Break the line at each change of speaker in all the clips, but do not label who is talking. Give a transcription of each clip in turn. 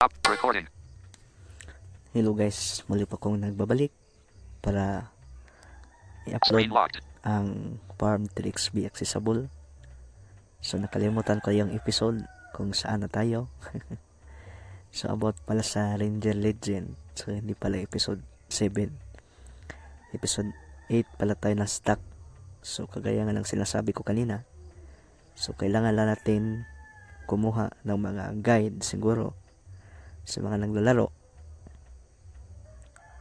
Up recording.
Hello guys, muli po akong nagbabalik para i-upload
Screen locked.
ang Farm Tricks Be Accessible. So nakalimutan ko yung episode kung saan na tayo. So about pala sa Ranger Legend. So hindi pala episode 7. Episode 8 pala tayo na stuck. So kagaya nga lang sinasabi ko kanina. So kailangan lang natin kumuha ng mga guide siguro sa mga naglalaro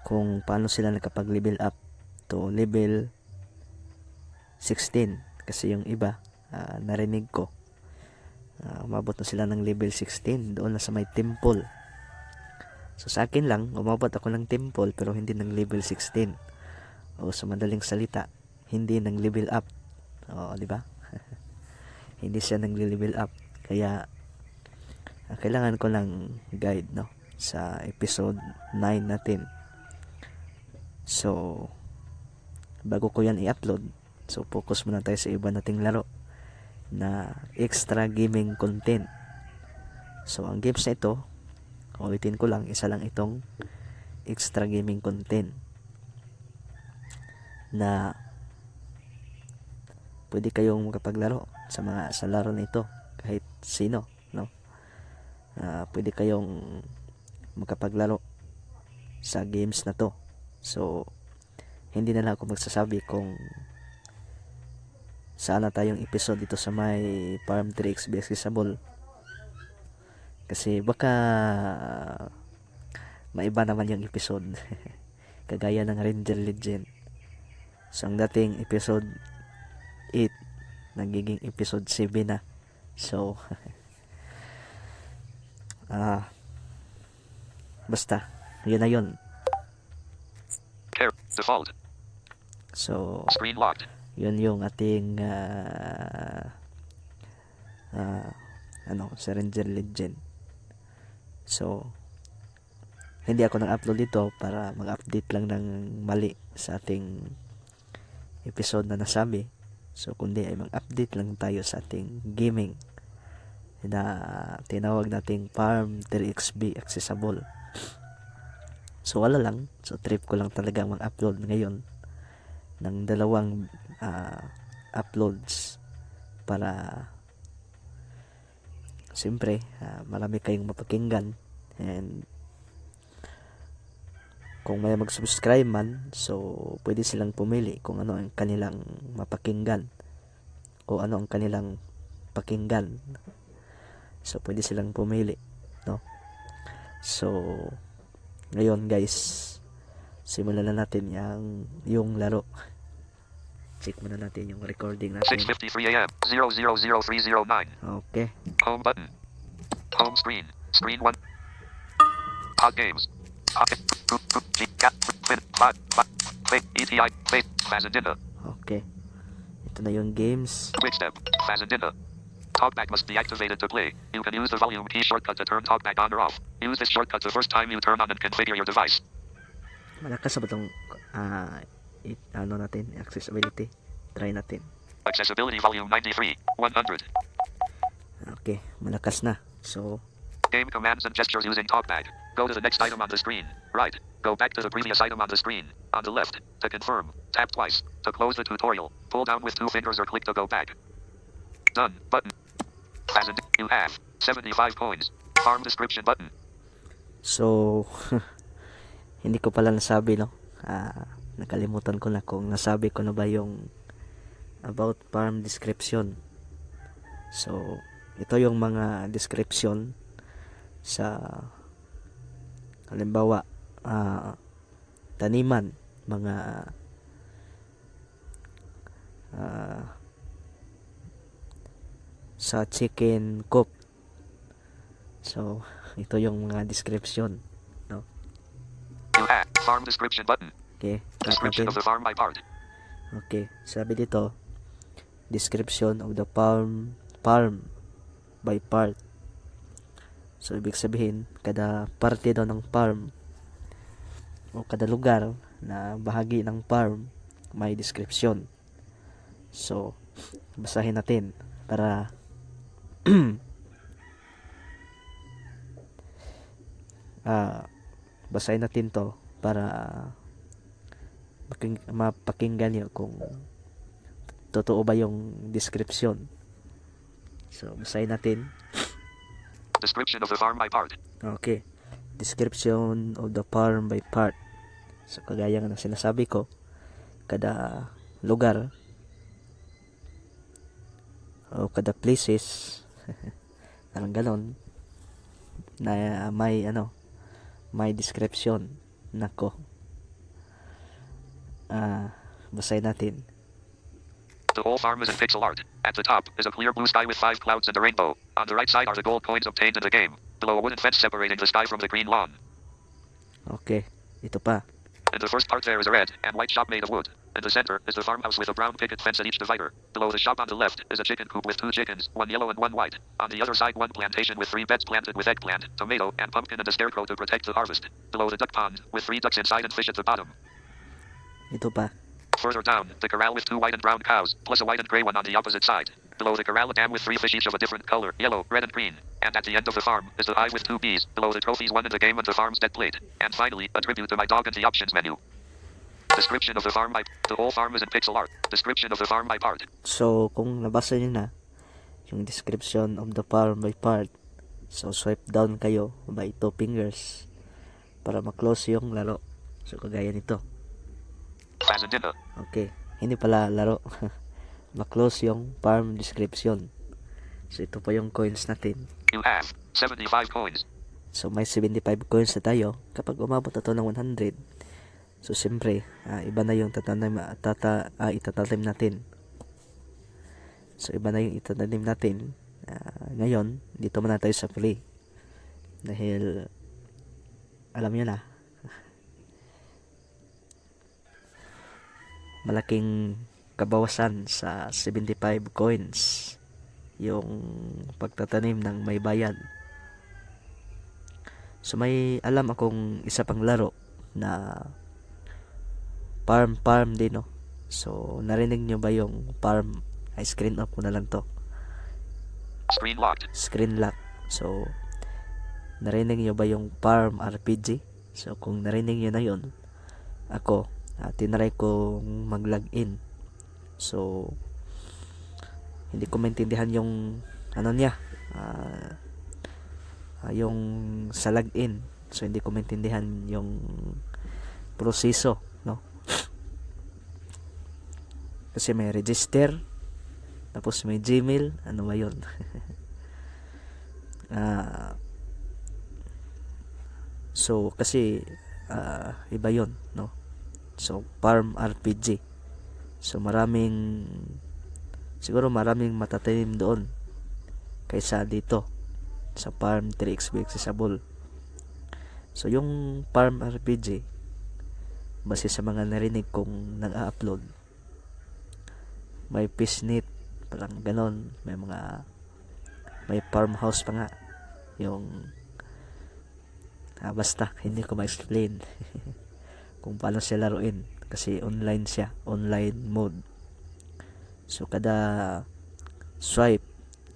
kung paano sila nakapag-level up to level 16. Kasi yung iba, narinig ko, umabot na sila ng level 16 doon na sa may temple. So sa akin lang, umabot ako ng temple pero hindi ng level 16. O sa madaling salita, hindi ng level up. O, di ba? Hindi siya ng level up. Kaya kailangan ko ng guide, no, sa episode 9 natin. So bago ko yan i-upload, so focus muna tayo sa iba nating laro na extra gaming content. So ang games na ito, ulitin ko lang, isa lang itong extra gaming content na pwede kayong makapaglaro sa laro na ito kahit sino, no? Pwede kayong makapaglaro sa games na to. So hindi na lang ako magsasabi kung saan na tayong episode dito sa may Farm Tricks Be Accessible, kasi baka maiba naman yung episode. Kagaya ng Ranger Legend. So ang dating episode 8 nagiging episode 7 na. So basta yun na yun.
Default.
So
Screen locked.
yun yung ating sa Ranger Legend. So hindi ako nag-upload dito para mag-update lang ng mali sa ating episode na nasabi. So kundi ay mag-update lang tayo sa ating gaming na tinawag nating Farm Tricks Be Accessible. So wala lang, so trip ko lang talaga mag-upload ngayon ng dalawang uploads para siyempre marami kayong mapakinggan, and kung may mag-subscribe man, so pwede silang pumili kung ano ang kanilang mapakinggan o ano ang kanilang pakinggan. So pwede silang pumili, no? So ngayon guys, simulan na natin yung laro. Check muna natin yung recording natin.
6:53 a.m. 000309.
Okay.
Home button. Home screen. Screen 1. Hot games. Hot cat fin 5 play ETI play Fazendinda.
Okay. Ito na yung games.
Quick step. Fazendinda. Talkback must be activated to play. You can use the volume key shortcut to turn talkback on or off. Use this shortcut the first time you turn on and configure your device.
Malakas ba itong natin, accessibility? Try natin.
Accessibility volume 93, 100.
Okay, malakas na. So
Game commands and gestures using talkback. Go to the next item on the screen. Right. Go back to the previous item on the screen. On the left. To confirm. Tap twice. To close the tutorial. Pull down with 2 fingers or click to go back. Done. Button. You have 75 coins. Farm description button.
So hindi ko pala nasabi, no? Nakalimutan ko na kung nasabi ko na ba yung about farm description. So ito yung mga description sa halimbawa taniman, mga sa chicken coop. So ito yung mga description, no?
You have farm description button.
Okay,
Description of the farm by part.
okay, sabi dito description of the farm by part. So ibig sabihin kada parte daw ng farm o kada lugar na bahagi ng farm may description. So basahin natin para basahin natin to para mapakinggan nyo kung totoo ba yung description. So, basahin natin.
Description of the farm by part.
Okay. Description of the farm by part. So, kagaya nga ng sinasabi ko, kada lugar o kada places parang ganon na may description. Nako. Basahin natin.
The whole farm is in pixel art. At the top is a clear blue sky with 5 clouds and a rainbow. On the right side are the gold coins obtained in the game. Below a wooden fence separating the sky from the green lawn.
Okay, ito pa.
In the first part there is a red and white shop made of wood. In the center is the farmhouse with a brown picket fence at each divider. Below the shop on the left is a chicken coop with 2 chickens, 1 yellow and 1 white. On the other side 1 plantation with 3 beds planted with eggplant, tomato, and pumpkin and a scarecrow to protect the harvest. Below the duck pond with 3 ducks inside and fish at the bottom.
Ito pa.
Further down, the corral with 2 white and brown cows, plus a white and gray one on the opposite side. Below the corral a dam with 3 fish each of a different color, yellow, red and green. And at the end of the farm is the hive with 2 bees. Below the trophies won in the game and the farm's dead plate. And finally, a tribute to my dog and the options menu. Description of the farm by... The whole farm is in pixel art. Description of the farm by part.
So, kung nabasa nyo na yung description of the farm by part, so swipe down kayo by 2 fingers para ma-close yung laro. So, kagaya nito.
Fazendina.
Okay, hindi pala laro. Ma-close yung farm description. So, ito pa yung coins natin.
You have 75 coins.
So, may 75 coins na tayo. Kapag umabot na to ng 100, so, siyempre, iba na yung itatanim natin. So, iba na yung itatanim natin. Ngayon, dito muna tayo sa free. Dahil, alam nyo na, malaking kabawasan sa 75 coins yung pagtatanim ng may bayad. So, may alam akong isa pang laro na farm din, no? So, narinig nyo ba yung farm? Ay, screen off ko na lang to.
Screen locked.
Screen lock. So, narinig nyo ba yung farm RPG? So, kung narinig nyo na yun, ako, tinry kong mag-login. So, hindi ko maintindihan yung niya. Yung sa login. So, hindi ko maintindihan yung proseso, no? Kasi may register, tapos may Gmail, ano ba yun? So, kasi iba yun, no? So, farm RPG. So, siguro maraming matatanim doon kaysa dito sa farm 3xB accessible. So, yung farm RPG, base sa mga narinig kong nag-upload, may fishnet, parang ganon, may farmhouse pa nga, yung basta, hindi ko ma-explain kung paano siya laruin, kasi online siya, online mode. So, kada swipe,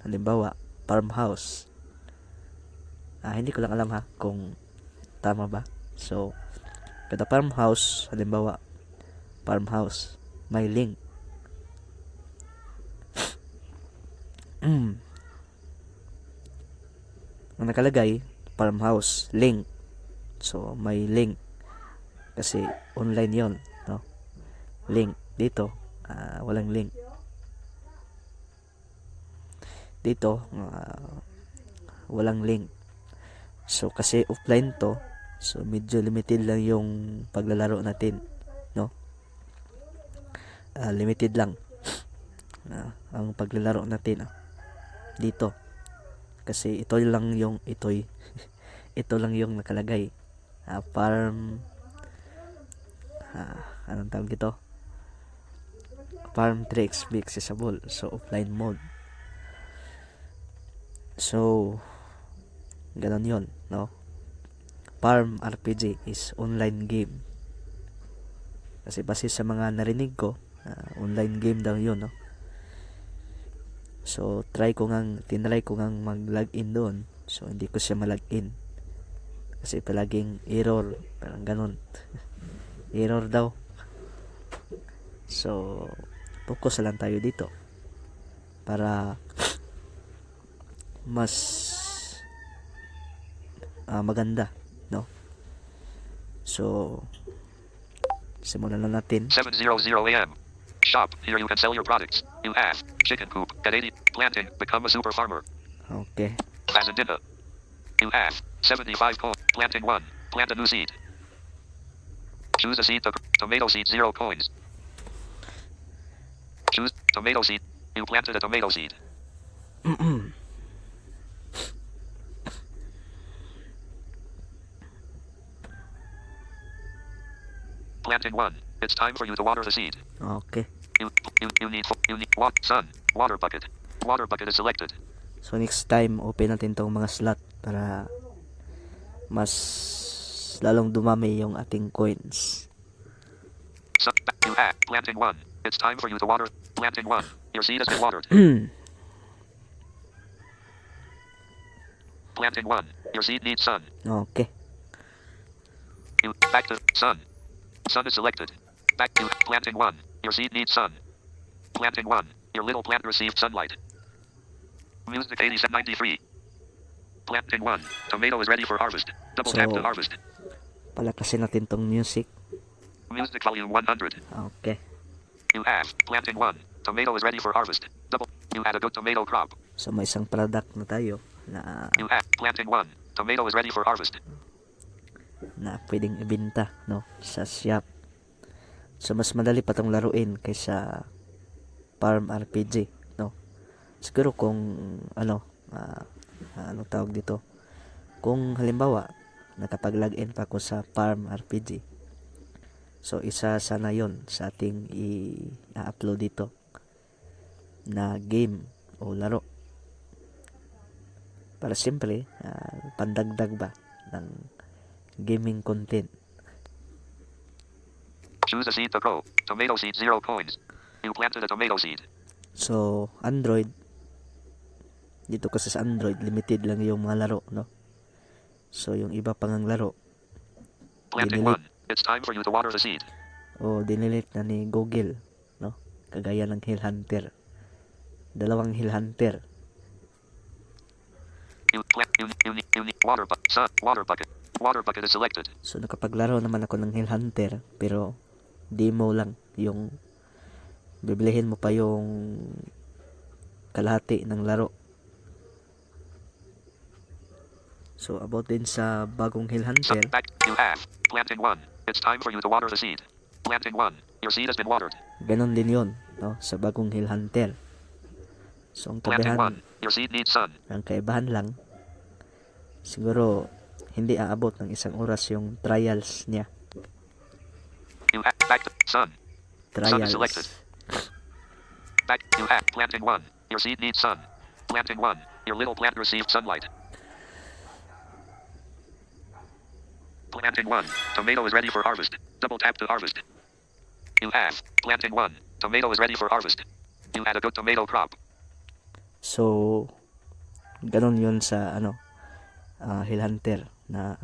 halimbawa, farmhouse, hindi ko lang alam kung tama ba. So, kada farmhouse, halimbawa, farmhouse, may link. Ang nakalagay, farmhouse, link. So, may link. Kasi, online yon, no? Link. Dito, walang link. Dito, walang link. So, kasi offline to, so, medyo limited lang yung paglalaro natin, no? Limited lang ang paglalaro natin, dito. Kasi ito lang yung ito lang yung nakalagay. Farm anong tawag ito? Farm 3xB accessible. So, offline mode. So, ganon yun, no? Farm RPG is online game. Kasi base sa mga narinig ko, online game daw yun, no? So, tinry ko ngang mag-login doon. So, hindi ko siya ma-login. Kasi palaging error, parang ganun. Error daw. So, focus lang tayo dito para mas maganda, no? So, simulan na natin.
7:00 a.m. Shop. Here you can sell your products. You have chicken coop. Get 80. Planting. Become a super farmer.
Okay.
Fazendina. You have 75 coins. Planting 1. Plant a new seed. Choose a seed. Tomato seed 0 coins. Choose tomato seed. You planted a tomato seed. Planting 1. It's time for you to water the seed.
Okay.
You need sun. Water bucket. Water bucket is selected.
So next time, open natin tong mga slot para mas lalong dumami yung ating coins.
You have planting 1. It's time for you to water. Planting 1. Your seed has been watered. Planting 1. Your seed needs sun.
Okay.
You back to sun. Sun is selected. Back to planting 1. Your seed needs sun. Planting 1. Your little plant received sunlight. Music 8793. Planting 1. Tomato is ready for harvest. Double tap to harvest.
Palakasin natin tong music.
Music volume 100.
Okay.
You have planting 1. Tomato is ready for harvest. Double. You had a good tomato crop.
So may isang product na tayo na
You have planting 1. Tomato is ready for harvest.
na pwedeng ibenta, no, sa shop. So mas madali pa tong laruin kaysa Farm RPG, no. Siguro kung anong tawag dito, kung halimbawa nakapag-login pa ako sa Farm RPG, so isa sana yon sa ating i-upload dito na game o laro para simple pandagdag ba ng gaming content.
Choose a seed to grow. Tomato seed 0 coins. You planted a tomato seed.
So Android, dito kasi sa Android limited lang yung mga laro, no. So yung iba pang laro
Planting 1. It's time for you to water the seed.
o dinilit na ni Google, no, kagaya ng Hill Hunter, 2 Hill Hunter.
You need water bucket. Sun. Water bucket. Water bucket is selected.
So nakapaglaro naman ako ng Hill Hunter, pero demo lang, yung bibilihin mo pa yung kalahati ng laro. So about din sa bagong Hill Hunter,
Back. You have planting 1. It's time for you to water the seed. Planting 1. Your seed has been watered.
ganon din yon, no, sa bagong Hill Hunter. So ang
Planting
kaibahan,
1. Your seed needs sun.
ang kaibahan lang, siguro hindi aabot ng 1 oras yung trials niya.
You have back to sun. Sun is
Trials.
selected. Back. You have planting 1. Your seed needs sun. Planting 1. Your little plant received sunlight. Planting 1. Tomato is ready for harvest. Double tap to harvest. You have planting 1. Tomato is ready for harvest. You had a good tomato crop.
So ganon yun sa Hill Hunter na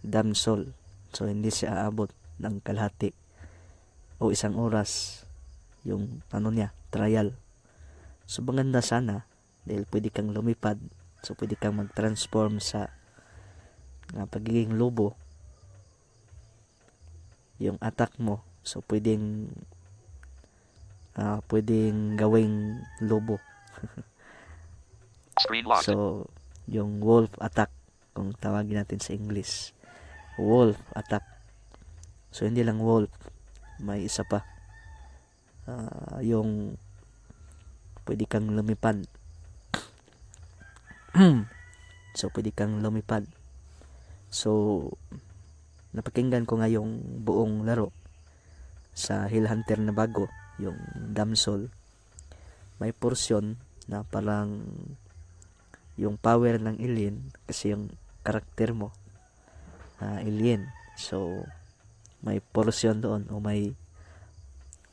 damsol. So hindi siya aabot ng kalahati o 1 oras yung niya, trial. So maganda sana dahil pwede kang lumipad, so pwede kang mag-transform sa pagiging lobo, yung attack mo, so pwedeng gawing lobo.
Screen locked.
So yung wolf attack kung tawagin natin sa English, wolf attack. So hindi lang wolf, may isa pa, yung pwede kang lumipad. So pwede kang lumipad. So napakinggan ko nga yung buong laro sa Hill Hunter na bago, yung damsol. May portion na parang yung power ng alien, kasi yung karakter mo alien. So may portion doon o may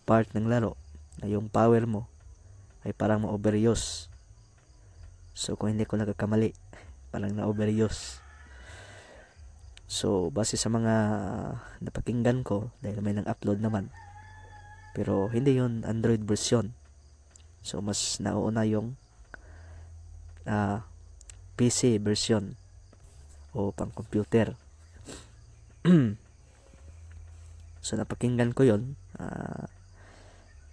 part ng laro na yung power mo ay parang ma-overuse. So kung hindi ko nagkakamali, parang na-overuse. So, base sa mga napakinggan ko, dahil may nang-upload naman, pero hindi yun Android version. So, mas nauuna yung PC version o pang computer. So, napakinggan ko yun.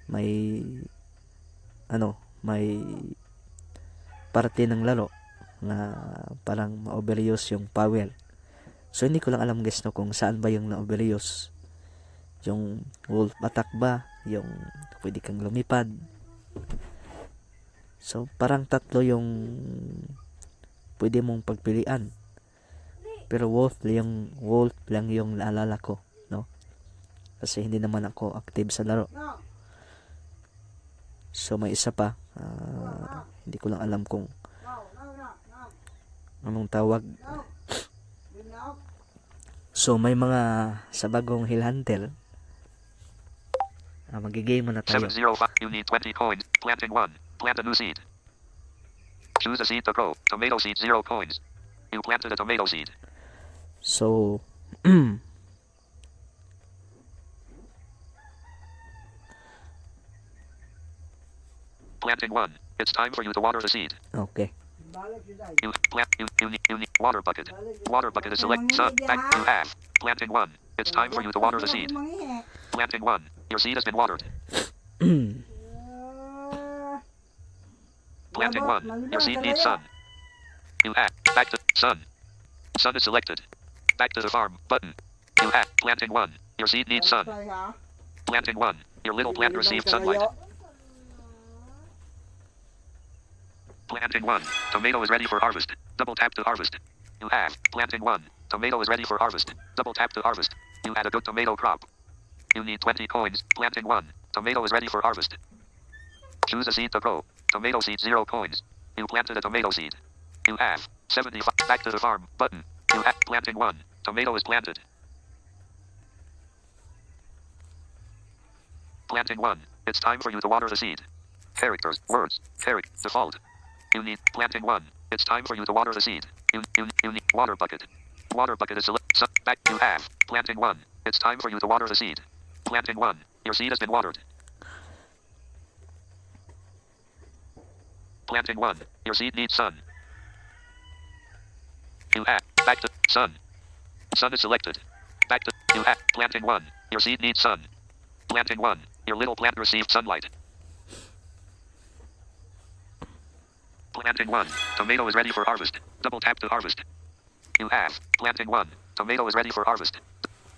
May may parte ng laro na parang ma-overuse yung power. So, hindi ko lang alam guys no, kung saan ba yung na-overuse. Yung wolf attack ba? Yung pwede kang lumipad. So, parang tatlo yung pwede mong pagpilian. Pero wolf lang yung naalala ko, no? Kasi hindi naman ako active sa laro. So, may isa pa. Hindi ko lang alam kung anong tawag. So, may mga sa bagong Hill Hunter. Magigame muna tayo.
705. You need 20 coins. Planting 1. Plant a new seed. Choose a seed to grow. Tomato seed 0 coins. You planted a tomato seed.
So,
planting 1. It's time for you to water the seed.
okay.
You need water bucket. Water bucket is select sun. Back you have. Planting 1. It's time for you to water the seed. Planting 1. Your seed has been watered. Planting 1. Your seed needs sun. You have. Back to sun. Sun is selected. Back to the farm button. You have. Planting 1. Your seed needs sun. Planting 1. Your little plant received sunlight. Planting 1. Tomato is ready for harvest. Double tap to harvest. You have. Planting 1. Tomato is ready for harvest. Double tap to harvest. You had a good tomato crop. You need 20 coins. Planting 1. Tomato is ready for harvest. Choose a seed to grow. Tomato seed 0 coins. You planted a tomato seed. You have. 75. Back to the farm button. You have. Planting 1. Tomato is planted. Planting 1. It's time for you to water the seed. Characters. Words. Character. Default. You need. Planting 1. It's time for you to water the seed. You need. Water bucket. Water bucket is select. Back. You have. Planting 1. It's time for you to water the seed. Planting 1. Your seed has been watered. Planting 1. Your seed needs sun. You have. Back to sun. Sun is selected. Back to. You have. Planting 1. Your seed needs sun. Planting 1. Your little plant received sunlight. Planting 1. Tomato is ready for harvest. Double tap to harvest. You have. Planting 1. Tomato is ready for harvest.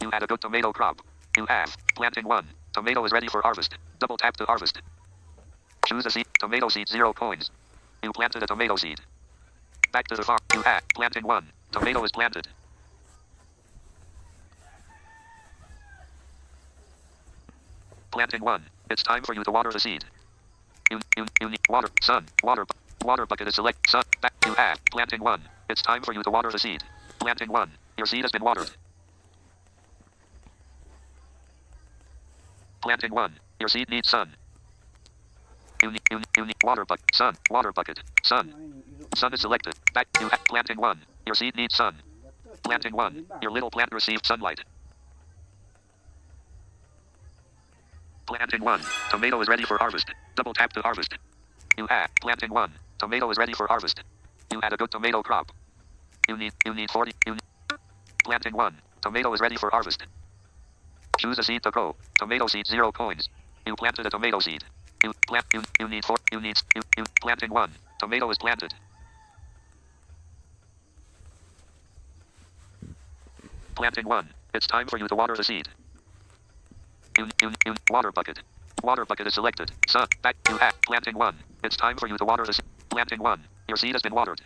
You had a good tomato crop. You have. Planting 1. Tomato is ready for harvest. Double tap to harvest. Choose a seed. Tomato seed 0 coins. You planted a tomato seed. Back to the farm. You have. Planting 1. Tomato is planted. Planting 1. It's time for you to water the seed. You need water. Sun. Water. Water bucket is select. Sun. Back. You have. Planting 1. It's time for you to water the seed. Planting 1. Your seed has been watered. Planting 1. Your seed needs sun. You need water bucket. Sun. Water bucket. Sun. Sun is selected. Back. You have. Planting 1. Your seed needs sun. Planting 1. Your little plant received sunlight. Planting 1. Tomato is ready for harvest. Double tap to harvest. You have. Planting 1. Tomato is ready for harvest. You had a good tomato crop. You need 40. Planting 1. Tomato is ready for harvest. Choose a seed to grow. Tomato seed 0 coins. You planted a tomato seed. You need 4. You planting 1. Tomato is planted. Planting 1. It's time for you to water the seed. You water bucket. Water bucket is selected. Sun. Back. You have. Planting 1. It's time for you to water the seed. Planting 1. Your seed has been watered.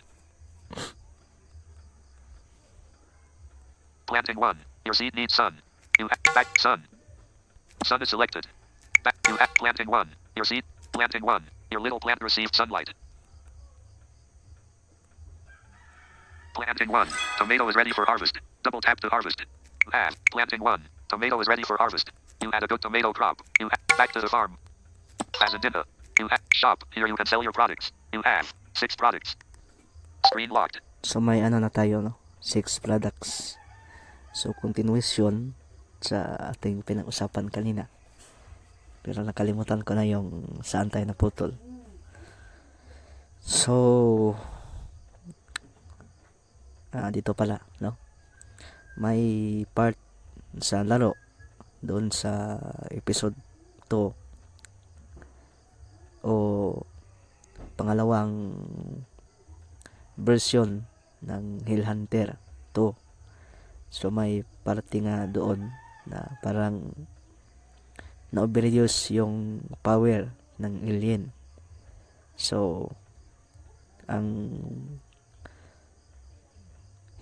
Planting 1. Your seed needs sun. You have. Back. Sun. Sun is selected. Back. You have. Planting 1. Your seed. Planting 1. Your little plant received sunlight. Planting 1. Tomato is ready for harvest. Double tap to harvest. You have. Planting 1. Tomato is ready for harvest. You had a good tomato crop. You have. Back to the farm. Fazendina. You have. Shop. Here you can sell your products. You have 6 products. Screen locked.
So may ano na tayo no? 6 products. So, continuation sa ating pinag-usapan kanina. Pero nakalimutan ko na yung saan tayo naputol. So, dito pala, no? May part sa laro doon sa episode 2 o pangalawang version ng Hill Hunter 2. So may parte nga doon na parang na-overuse yung power ng alien. So ang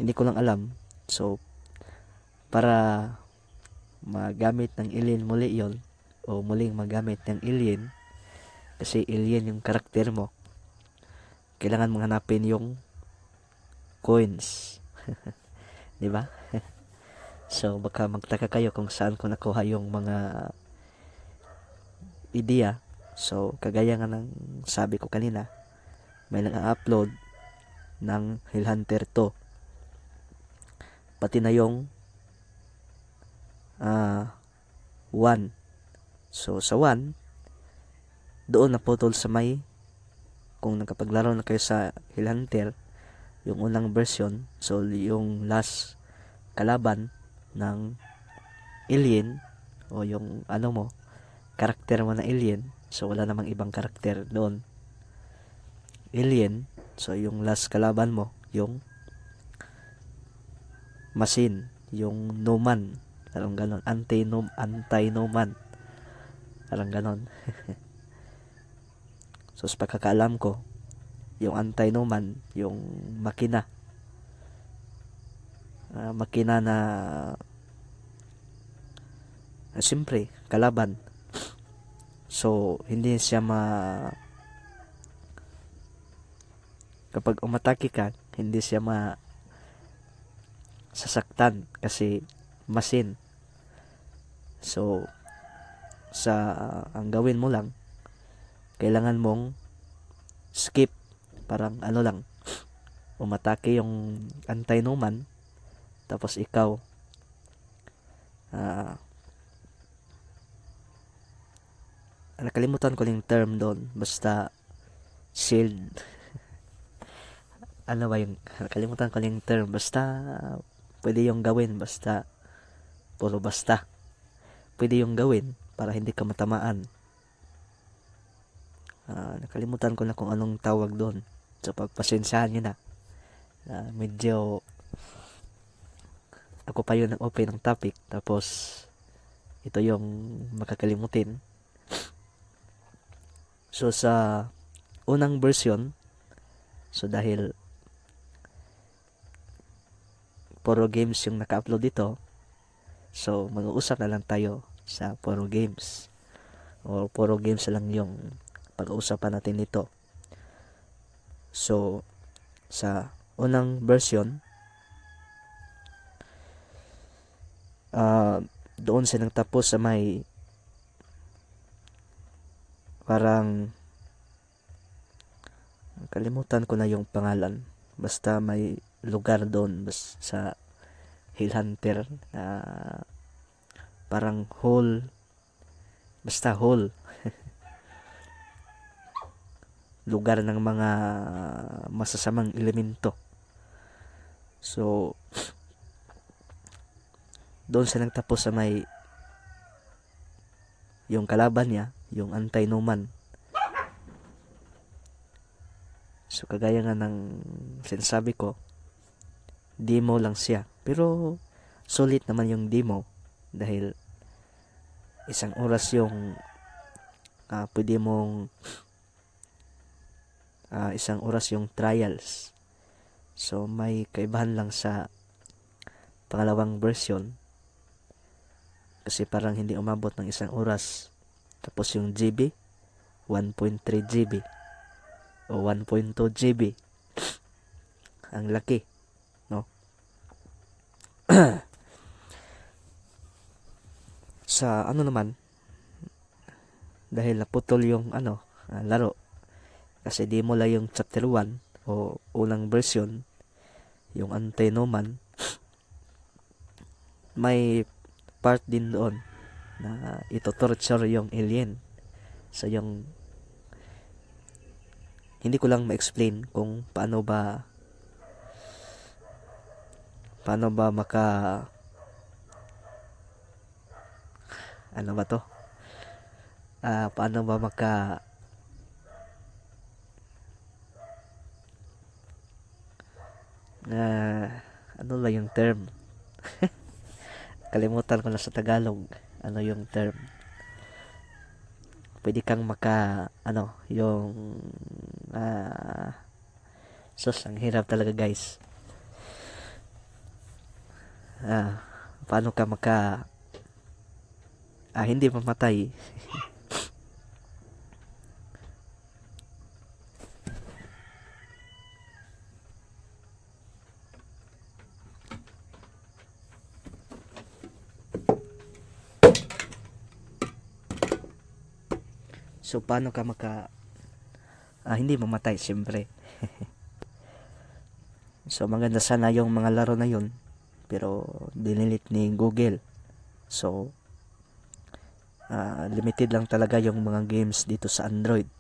hindi ko lang alam. So para magamit ng alien muli yon o muling magamit ng alien, kasi alien yung karakter mo, kailangan mong hanapin yung coins. Di ba? So baka magtaka kayo kung saan ko nakuha yung mga ideya. So kagaya nga ng sabi ko kanina, may nag-upload ng Hill Hunter 2, pati na yung 1. So sa 1, doon naputol sa may, kung nakapaglaro na kayo sa Hill Hunter, yung unang version, so yung last kalaban ng alien o yung karakter mo na alien, so wala namang ibang karakter doon, alien. So yung last kalaban mo, yung machine, yung Numan, parang ganon, anti-Numan, parang ganon. So sa pagkakaalam ko, yung anti-Numan, yung makina na siyempre kalaban. So hindi siya kapag umatake ka, hindi siya sasaktan kasi machine. So ang gawin mo lang, kailangan mong skip, parang lang, umatake yung anti-Numan, tapos ikaw nakalimutan ko yung term doon, basta shield. Ano ba yung nakalimutan ko yung term, basta pwede yung gawin, basta pwede yung gawin para hindi ka matamaan. Nakalimutan ko na kung anong tawag doon, so pagpasensyahan nyo na. Medyo ako pa yun nag-open ng topic, tapos ito yung makakalimutin. So sa unang version, so dahil puro games yung naka-upload dito, so mag-uusap na lang tayo sa puro games, o puro games lang yung pag-uusapan natin nito. So sa unang version, doon silang tapos sa may parang kalimutan ko na yung pangalan, basta may lugar doon sa Hill Hunter na parang hole, basta hole. Lugar ng mga masasamang elemento. So doon siya nagtapos sa may yung kalaban niya, yung anti-Numan. So kagaya nga ng sinasabi ko, demo lang siya, pero sulit naman yung demo dahil isang oras yung pwede mong isang oras yung trials. So may kaibahan lang sa pangalawang version, kasi parang hindi umabot ng isang oras. Tapos yung GB 1.3 GB o 1.2 GB, ang laki, no? Sa naman, dahil naputol yung laro, kasi di mo lang yung chapter 1 o unang version, yung anti-Numan. may part din doon na ito torture yung alien. So yung hindi ko lang ma-explain kung paano ba ano ba to? Paano ba ano ba yung term? Kalimutan ko na sa Tagalog. Ano yung term? Pwede kang yung ang hirap talaga, guys. Paano ka hindi mamatay? So paano ka hindi mamatay, siyempre. So maganda sana yung mga laro na yun, pero dinilit ni Google. So limited lang talaga yung mga games dito sa Android.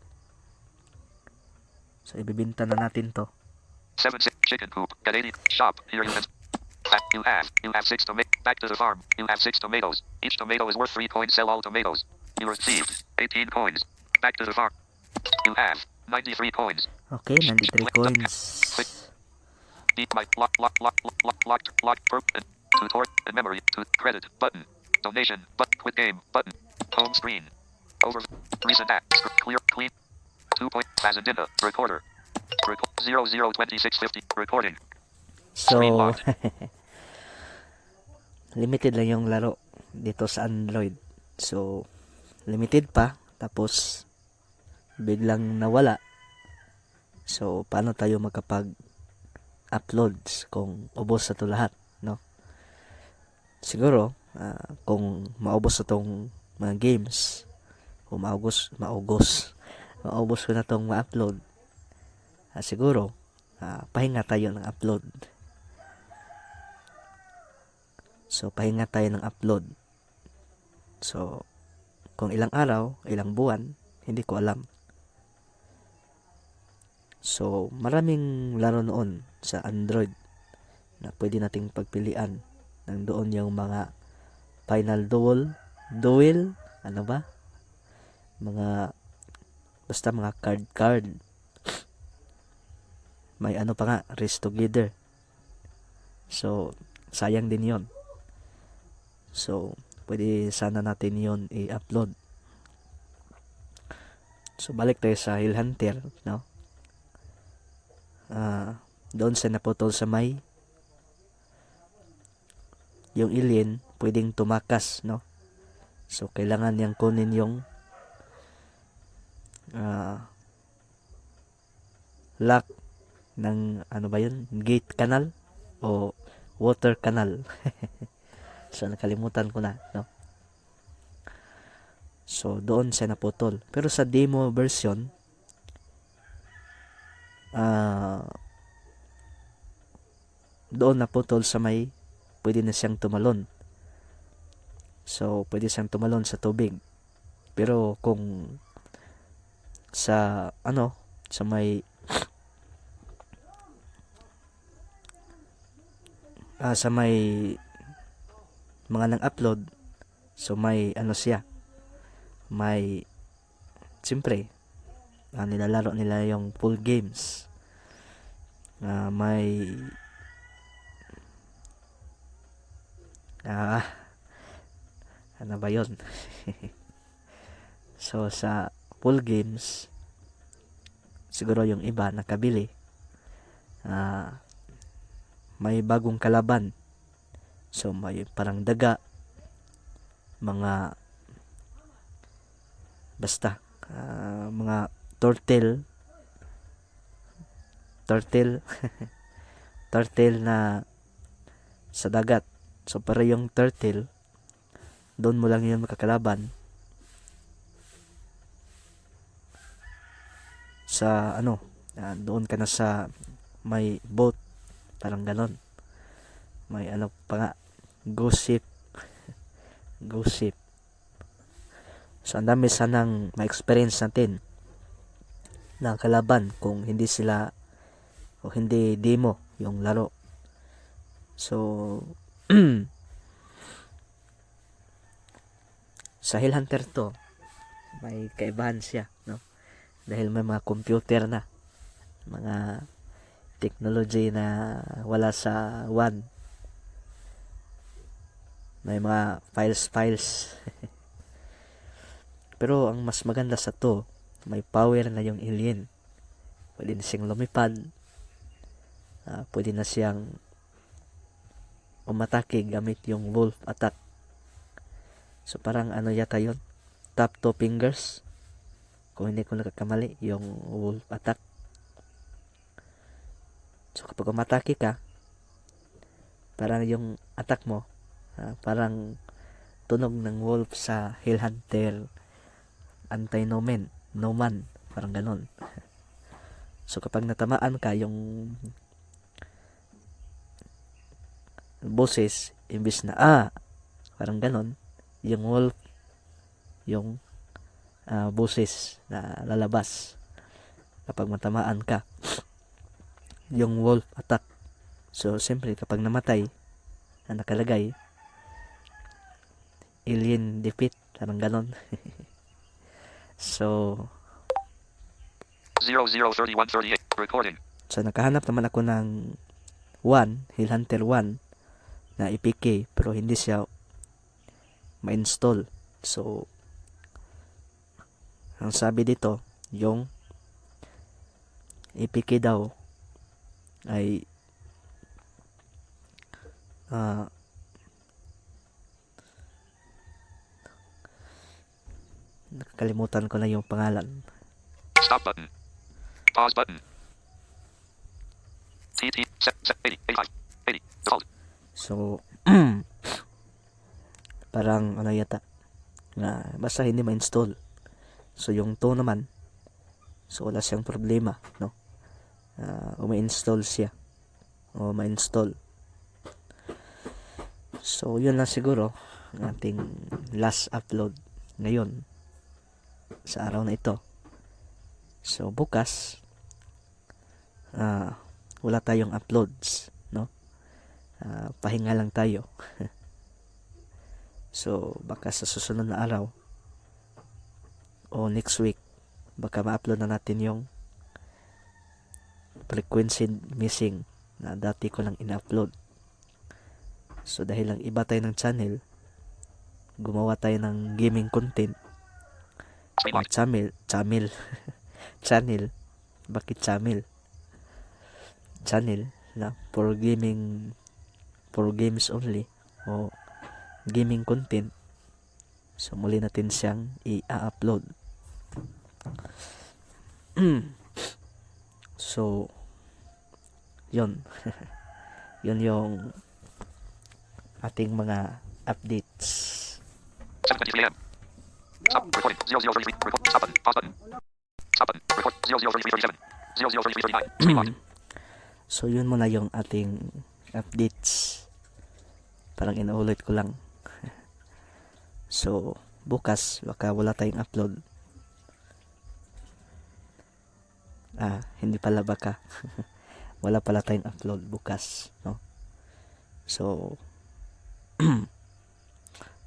So ibibenta na natin to.
7 chicken coop. Get 80. Shop. Here you have 6 tomatoes. Back to the farm. You have 6 tomatoes. Each tomato is worth 3 coins. Sell all tomatoes. You received 18 coins. Back to the farm. You have 93 coins.
Okay, 93 coins.
Beat my lock, tutorial and memory to credit button. Donation button. Quit game button. Home screen. Over. Recent apps. Clear. Clean. 2 point. Fazendina. Recorder. 002650. Recording.
So limited lang yung laro dito sa Android. So limited pa, tapos biglang nawala. So paano tayo makapag-uploads kung ubos na to lahat, no? Siguro kung maubos na tong mga games, o maubos ko na tong ma-upload, siguro pahinga tayo ng upload. So pahinga tayo ng upload. So kung ilang araw, ilang buwan, hindi ko alam. So maraming laro noon sa Android na pwede nating pagpilian. Nandoon yung mga Final Duel, ano ba? Basta mga card. May ano pa nga, Race Together. So sayang din yon. So pwede sana natin yon i-upload. So balik tayo sa Hill Hunter, no? Doon sa naputol sa may yung alien pwedeng tumakas, no? So kailangan niyang kunin yung lock ng ano ba yun? Gate canal o water canal. So nakalimutan ko na, no? So doon siya naputol. Pero sa demo version, doon naputol sa may pwede na siyang tumalon. So pwede siyang tumalon sa tubig. Pero kung sa may mga nang upload, so may siyempre nilalaro nila yung full games. May ano ba yun? So sa full games, siguro yung iba nakabili, may bagong kalaban. So may parang daga, mga mga turtle turtle na sa dagat. So para yung turtle, doon mo lang yun makakalaban sa doon ka na sa may boat, parang ganon. May pa nga, gossip. Gossip. So, ang dami sanang ma-experience natin ng kalaban kung hindi sila o hindi demo yung laro. So, sa Hill Hunter to, may kaibahan siya, no? Dahil may mga computer na, mga technology na wala sa one. May mga files. Pero ang mas maganda sa to, may power na yung alien. Pwede na siyang lumipad. Pwede na siyang umatake gamit yung wolf attack. So parang ano yata yun? Tap 2 fingers. Kung hindi ko nakakamali, yung wolf attack. So kapag umatake ka, parang yung attack mo, parang tunog ng wolf sa Hill Hunter Anti-Noman. Noman. Parang ganon. So kapag natamaan ka, yung boses, imbis na parang ganon, yung wolf, yung boses na lalabas kapag matamaan ka, yung wolf attack. So siyempre kapag namatay na nakalagay alien defeat, parang ganon. So
003138 recording.
So nakahanap naman ako ng Hill Hunter 1 na EPK, pero hindi siya ma-install. So ang sabi dito, yung EPK daw ay nakakalimutan ko na yung pangalan.
Stop button. Pause button. TT 80 80 default.
So parang ano yata na basta hindi ma-install. So yung 2 naman, so wala siyang problema, no? Ma-install siya o ma-install. So yun lang siguro ang ating last upload ngayon sa araw na ito. So bukas wala tayong uploads, no? Pahinga lang tayo. So baka sa susunod na araw o next week, baka ma-upload na natin yung frequency missing na dati ko lang in-upload. So dahil lang iba tayo ng channel, gumawa tayo ng gaming content. Channel. Bakit channel? Channel na for gaming, for games only, o gaming content. So muli natin siyang i-upload. So yun. Yun yung ating mga updates.
7:23 a.m. Stop recording. 0033 record. Stop button. Pause button. Stop button. Record. 00337. 00339. Screen locked.
So yun muna yung ating updates. Parang inuulit ko lang. So bukas baka wala tayong upload. Hindi pala baka. Wala pala tayong upload bukas, no? So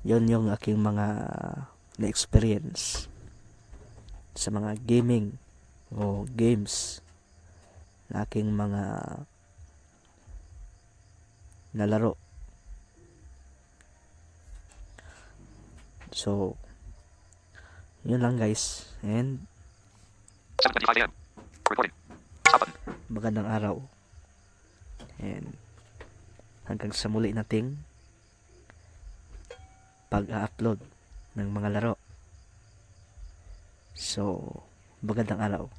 yun yung aking mga na-experience sa mga gaming o games na aking mga nalaro. So yun lang guys, and
7:25 a.m. Recording. Stop button.
magandang araw, and hanggang sa muli nating pag-upload ng mga laro. So magandang araw.